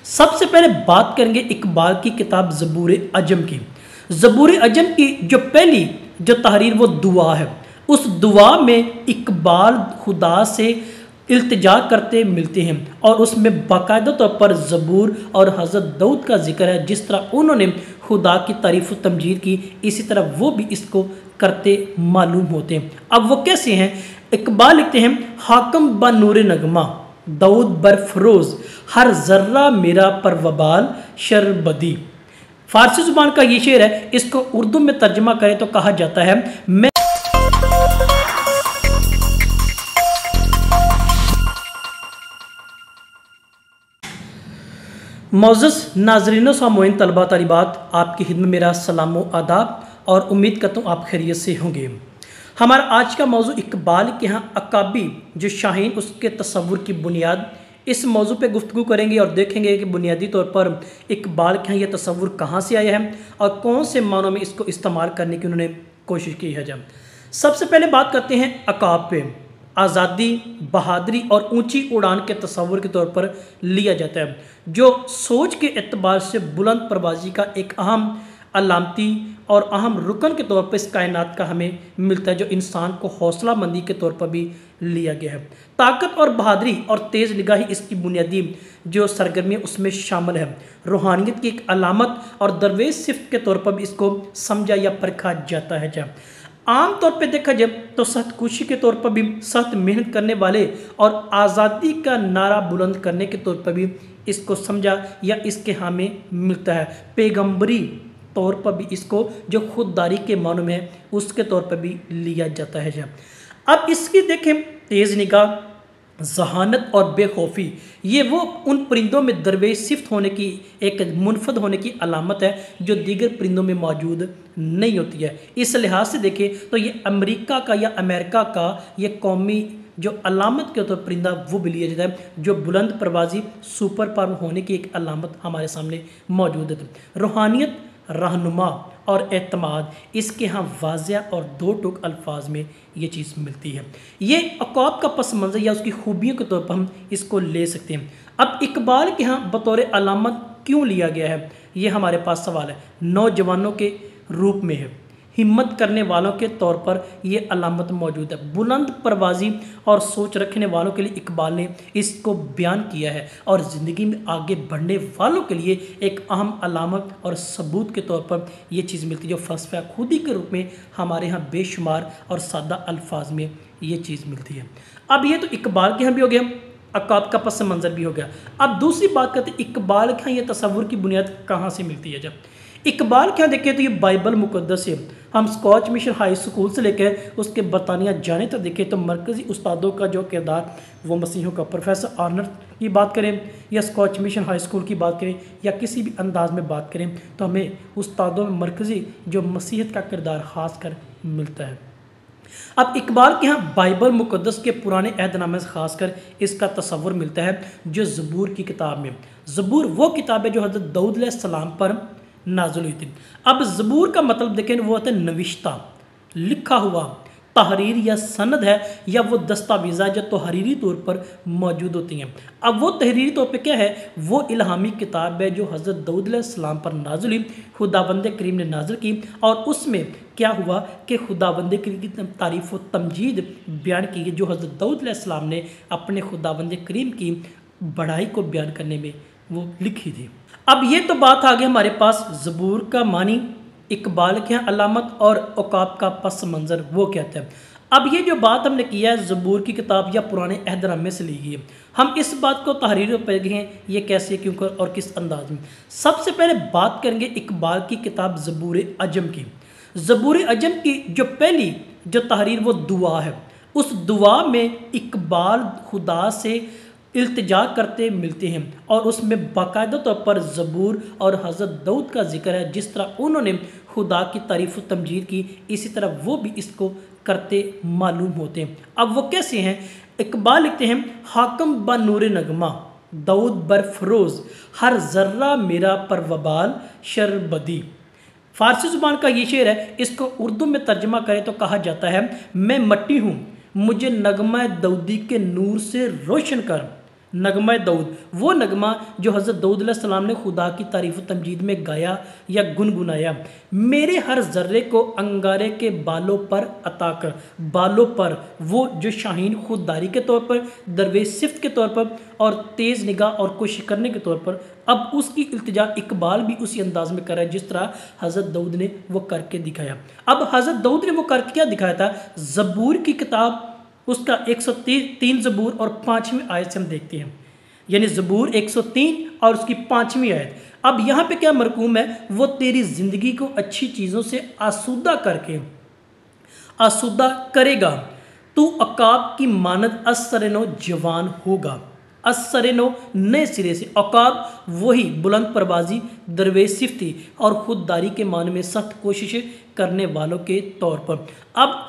सबसे पहले बात करेंगे इकबाल की किताब ज़बूर अजम की। ज़बूर अजम की जो पहली जो तहरीर वो दुआ है, उस दुआ में इकबाल खुदा से इल्तिजा करते मिलते हैं और उसमें बाकायदा तौर पर ज़बूर और हज़रत दाऊद का जिक्र है। जिस तरह उन्होंने खुदा की तारीफ़ व तमजीद की, इसी तरह वो भी इसको करते मालूम होते हैं। अब वो कैसे हैं? इकबाल लिखते हैं, हाकम ब नूर नगमा दाऊद बरफरोज़ हर जर्रा मेरा परवबाल शरबदी। फारसी जुबान का ये शेर है, इसको उर्दू में तर्जमा करें तो कहा जाता है, मैं मोअज़्ज़ज़ नाज़रीन सामईन तलबा तालिबात, आपकी खिदमत मेरा सलाम आदाब और उम्मीद करता हूँ आप खैरियत से होंगे। हमारा आज का मौजू इकबाल के यहाँ अकाबी जो शाहीन उसके तसव्वुर की बुनियाद, इस मौजू पे गुफ्तगू करेंगे और देखेंगे कि बुनियादी तौर पर इकबाल के यहाँ यह तसव्वुर कहाँ से आया है और कौन से मानों में इसको इस्तेमाल करने की उन्होंने कोशिश की है। जब सबसे पहले बात करते हैं अकाब पे, आज़ादी, बहादरी और ऊंची उड़ान के तसव्वुर के तौर पर लिया जाता है, जो सोच के एतबार से बुलंद परवाज़ी का एक अहम अलामती और अहम रुकन के तौर पर इस कायनात का हमें मिलता है, जो इंसान को हौसला मंदी के तौर पर भी लिया गया है। ताकत और बहादरी और तेज़ निगाही इसकी बुनियादी जो सरगर्मी उसमें शामिल है। रूहानियत की एक अलामत और दरवेश सिफ्त के तौर पर भी इसको समझा या परखा जाता है। जब आम तौर पे देखा जाए तो सख्त कुशी के तौर पर भी, सख्त मेहनत करने वाले और आज़ादी का नारा बुलंद करने के तौर पर भी इसको समझा या इसके हमें मिलता है। पैगंबरी तौर पर भी इसको जो खुददारी के मानों में है उसके तौर पर भी लिया जाता है। जब अब इसकी देखें तेज़ निगाह, जहानत और बेखौफी, ये वो उन परिंदों में दरवेश सिफ्त होने की एक मुनफद होने की अलामत है जो दीगर परिंदों में मौजूद नहीं होती है। इस लिहाज से देखें तो ये अमेरिका का या अमेरिका का ये कौमी जो अलामत के तौर पर परिंदा वो भी लिया जाता है, जो बुलंद परवाज़ी सुपर पावर होने की एक अलामत हमारे सामने मौजूद है। रूहानियत, रहनुमा और एतमाद, इसके यहाँ वाज़िया और दो टूक अल्फाज में ये चीज़ मिलती है। ये अकाब का पस मंज़र या उसकी खूबियों के तौर पर हम इसको ले सकते हैं। अब इकबाल के यहाँ बतौर अलामत क्यों लिया गया है, ये हमारे पास सवाल है। नौजवानों के रूप में है, हिम्मत करने वालों के तौर पर यह अलामत मौजूद है। बुलंद परवाज़ी और सोच रखने वालों के लिए इकबाल ने इसको बयान किया है और ज़िंदगी में आगे बढ़ने वालों के लिए एक अहम अलामत और सबूत के तौर पर यह चीज़ मिलती है, जो फ़लसफ़ा खुदी के रूप में हमारे यहाँ बेशुमार और सादा अल्फाज में ये चीज़ मिलती है। अब ये तो इकबाल के यहाँ भी हो गया, अकाब का पस मंज़र भी हो गया। अब दूसरी बात करते हैं इकबाल के यहाँ ये तसव्वुर की बुनियाद कहाँ से मिलती है। जब इकबाल के यहाँ देखें तो ये बाइबल मुक़द्दस है। हम स्कॉच मिशन हाई स्कूल से लेकर उसके बरतानिया जाने तक देखें तो मरकज़ी उस्तादों का जो किरदार वो मसीहों का, प्रोफेसर आर्नल्ड की बात करें या स्कॉच मिशन हाई स्कूल की बात करें या किसी भी अंदाज में बात करें तो हमें उस्तादों में मरकज़ी जो मसीहत का किरदार ख़ास कर मिलता है। अब इकबाल के यहाँ बाइबल मुक़द्दस के पुराने अहदनामे से ख़ासकर इसका तसव्वुर मिलता है जो ज़बूर की किताब में। ज़बूर वो किताब है जो हज़रत दाऊद अलैहिस्सलाम पर नाज़िल हुई थी। अब ज़बूर का मतलब देखें वो होता है नविश्ता, लिखा हुआ, तहरीर या सनद है या वो दस्तावेज़ा जो तहरीरी तौर पर मौजूद होती हैं। अब वो तहरीरी तौर पे क्या है, वो इल्हामी किताब है जो हज़रत दाऊद अलैहिस्सलाम पर नाज़िल हुई, खुदावंद करीम ने नाज़िल की और उसमें क्या हुआ कि खुदावंद करीम की तारीफ़ व तमजीद बयान की गई, जो हज़रत दाऊद अलैहिस्सलाम ने अपने खुदावंद करीम की बड़ाई को बयान करने में वो लिखी थी। अब ये तो बात आ गई हमारे पास ज़बूर का मानी, इकबाल के यहाँ अलामत और औकाब का पस मंज़र वो कहते हैं। अब ये जो बात हमने किया है ज़बूर की किताब या पुराने अहदनामे से ली गई है, हम इस बात को तहरीर पर गए हैं ये कैसे, क्यों कर और किस अंदाज में। सबसे पहले बात करेंगे इकबाल की किताब ज़बूर अजम की। ज़बूर अजम की जो पहली जो तहरीर वो दुआ है, उस दुआ में इकबाल खुदा से इल्तिजा करते मिलते हैं और उसमें बाकायदा तौर पर ज़बूर और हज़रत दाऊद का जिक्र है। जिस तरह उन्होंने खुदा की तारीफ़ व तमजीद की, इसी तरह वो भी इसको करते मालूम होते हैं। अब वो कैसे हैं? इकबाल लिखते हैं, हाकम ब नूर नगमा दाऊद बरफरोज़ हर जर्रा मेरा परवबाल शरबदी। फारसी ज़ुबान का ये शेर है, इसको उर्दू में तर्जमा करें तो कहा जाता है, मैं मट्टी हूँ, मुझे नगमा दाऊदी के नूर से रोशन कर, नगमा दाऊद, वो नगमा जो हज़रत दाऊद अलैहिस्सलाम ने खुदा की तारीफ़ व तमजीद में गाया या गुनगुनाया। मेरे हर ज़र्रे को अंगारे के बालों पर अता कर। बालों पर वो जो शाहीन खुददारी के तौर पर, दरवेश सिफ्त के तौर पर और तेज़ निगाह और कोशिश करने के तौर पर, अब उसकी इल्तिजा इकबाल भी उसी अंदाज में कर रहा है जिस तरह हज़रत दाऊद ने वो करके दिखाया। अब हज़रत दाऊद ने वो करके क्या दिखाया था? ज़बूर की किताब उसका 103 ज़बूर और 5वीं आयत से हम देखते हैं, यानी ज़बूर 103 और उसकी 5वीं आयत। अब यहाँ पे क्या मरकूम है? वो तेरी ज़िंदगी को अच्छी चीज़ों से आसूदा करके आसूदा करेगा। तू अकाब की मानद असरनो जवान होगा। असरनो नए सिरे से, अकाब वही बुलंद परवाजी, दरवेश सिफ्ती और खुददारी के माने में सख्त कोशिश करने वालों के तौर पर। अब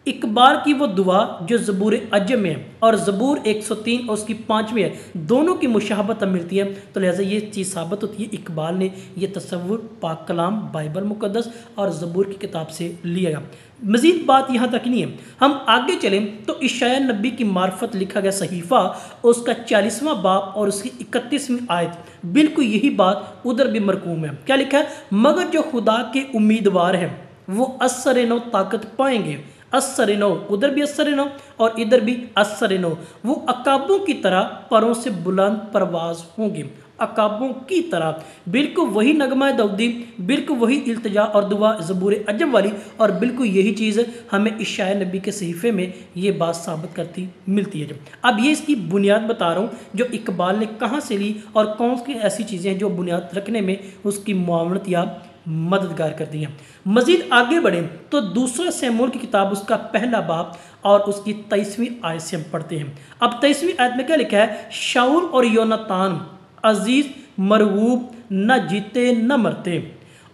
इकबाल की वो दुआ जो ज़बूर अजम में और ज़बूर 103 और उसकी 5वीं है, दोनों की मुशाहबत मिलती है, तो लिहाजा ये चीज़ साबित होती है इकबाल ने ये तसव्वुर पाक कलाम बाइबल मुक़द्दस और ज़बूर की किताब से लिया गया। मज़ीद बात यहाँ तक नहीं है, हम आगे चलें तो इशाया नबी की मार्फत लिखा गया सहीफ़ा उसका 40वां बाब और उसकी 31वीं आयत, बिल्कुल यही बात उधर भी मरकूम है। क्या लिखा है? मगर जो खुदा के उम्मीदवार हैं वो असर-ए-नौ ताकत पाएंगे। असर-ए-नौ, उधर भी असर-ए-नौ और इधर भी असर-ए-नौ, वो अकाबों की तरह परों से बुलंद परवाज होंगे। अकाबों की तरह, बिल्कुल वही नगमा दाऊदी, बिल्कुल वही इल्तिजा और दुआ ज़बूर अजम वाली, और बिल्कुल यही चीज़ हमें इशाया नबी के सहीफ़े में ये बात साबित करती मिलती है। अब ये इसकी बुनियाद बता रहा हूँ जो इकबाल ने कहाँ से ली और कौन सी ऐसी चीज़ें हैं जो बुनियाद रखने में उसकी मुआवनत या मददगार करती हैं। मज़ीद आगे बढ़ें तो दूसरा सैमुएल की किताब उसका पहला बाब और उसकी 23वीं आयत से हम पढ़ते हैं। अब 23वीं आयत में क्या लिखा है? शाऊल और योनातान अजीज़ मरगूब न जीते न मरते,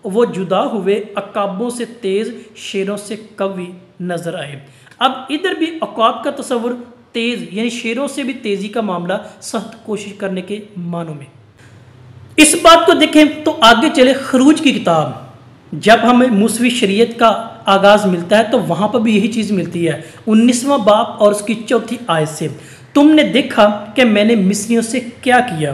वो जुदा हुए अकाबों से तेज़, शेरों से कवी नज़र आए। अब इधर भी अकाब का तस्वुर तेज़ यानी शेरों से भी तेज़ी का मामला, सख्त कोशिश करने के मानों में। इस बात को देखें तो आगे चले खरूज की किताब, जब हमें मूसवी शरीयत का आगाज़ मिलता है तो वहाँ पर भी यही चीज़ मिलती है। 19वां बाब और उसकी 4थी आयत से, तुमने देखा कि मैंने मिस्रियों से क्या किया,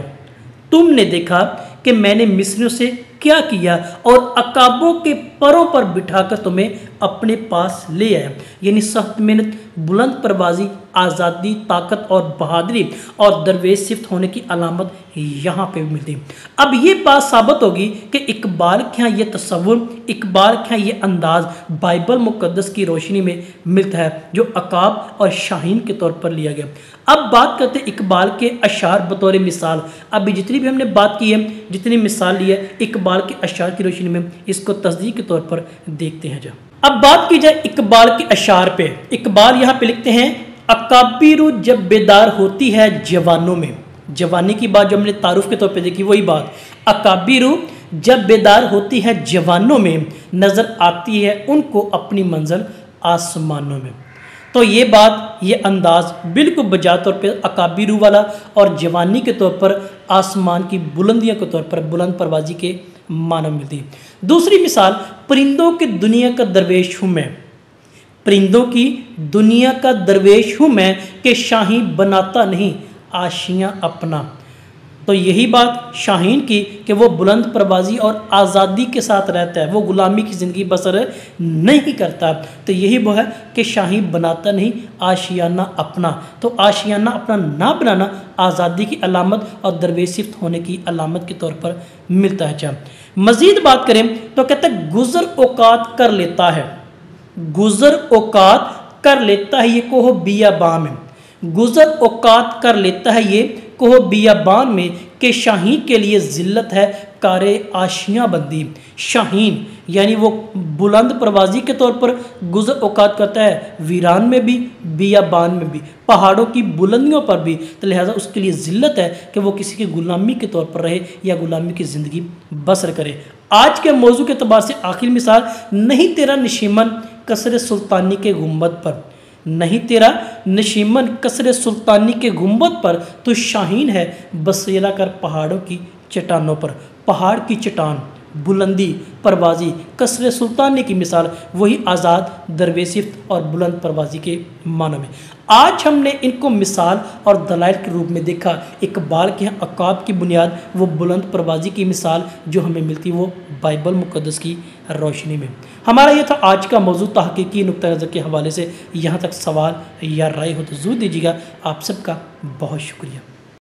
तुमने देखा कि मैंने मिस्रियों से क्या किया और अकाबों के परों पर बिठाकर तुम्हें अपने पास ले आया। यानी सख्त मेहनत, बुलंद परवाजी, आज़ादी, ताकत और बहादुरी और दरवेश सिफ्त होने की अलामत यहाँ पे भी मिलती। अब ये बात साबित होगी कि इकबाल के यहाँ ये तस्वुर, इकबाल के यहाँ ये अंदाज़ बाइबल मुक़द्दस की रोशनी में मिलता है जो अकाब और शाहीन के तौर पर लिया गया। अब बात करते हैं इकबाल के अशार बतौर मिसाल। अभी जितनी भी हमने बात की है, जितनी मिसाल ली है इकबाल के अशार की रोशनी में, इसको तस्दीक के तौर पर देखते हैं। अब बात की जाए इकबाल के अशार पे, इकबाल यहाँ पे लिखते हैं अकाबिरु जब बेदार होती है जवानों में। जवानी की बात जो हमने तारुफ के तौर पे देखी वही बात, अकाबिरु जब बेदार होती है जवानों में, नज़र आती है उनको अपनी मंजिल आसमानों में। तो ये बात, ये अंदाज़ बिल्कुल बजा तौर पर अकाबिरु वाला और जवानी के तौर पर आसमान की बुलंदियों के तौर पर बुलंद परवाजी के मानव मिलती है। दूसरी मिसाल, परिंदों की दुनिया का दरवेश हूँ मैं, परिंदों की दुनिया का दरवेश हूँ मैं कि शाही बनाता नहीं आशियाँ अपना। तो यही बात शाहीन की कि वो बुलंद परवाजी और आज़ादी के साथ रहता है, वो गुलामी की ज़िंदगी बसर नहीं करता। तो यही वो है कि शाहीन बनाता नहीं आशियाना अपना। तो आशियाना अपना ना बनाना आज़ादी की अलामत और दरवेश सिफ्त होने की अलामत के तौर पर मिलता है। अच्छा, मज़ीद बात करें तो कहते हैं गुज़र औकात कर लेता है, गुज़र औकात कर लेता है ये कोहो बियाबान में, गुज़र औकात कर लेता है ये कोहो बियाबान में कि शाहीन के लिए ज़िल्लत है कारे आशियाँ बंदी। शाहीन यानी वो बुलंद परवाजी के तौर पर गुज़र औकात करता है वीरान में भी, बियाबान में भी, पहाड़ों की बुलंदियों पर भी। तो लिहाजा उसके लिए ज़िल्लत है कि वो किसी की गुलामी के तौर पर रहे या गुलामी की ज़िंदगी बसर करे। आज के मौजू के अतबार से आखिरी मिसाल, नहीं तेरा नशीमन कसरे सुल्तानी के गुंबद पर, नहीं तेरा नशीमन कसरे सुल्तानी के गुंबद पर, तो शाहीन है बसेरा कर पहाड़ों की चट्टानों पर। पहाड़ की चट्टान बुलंदी, परवाज़ी, कसर सुल्तानी की मिसाल वही आज़ाद, दरवेशिफ्त और बुलंद परवाज़ी के मानों में। आज हमने इनको मिसाल और दलाइल के रूप में देखा। इकबाल के यहाँ अकाब की बुनियाद वो बुलंद परवाज़ी की मिसाल जो हमें मिलती वो बाइबल मुक़द्दस की रोशनी में। हमारा ये था आज का मौजू। तहक़ीक़ी नुक्ता नज़र के हवाले से यहाँ तक सवाल या राय हो तो ज़रूर दीजिएगा। आप सबका बहुत शुक्रिया।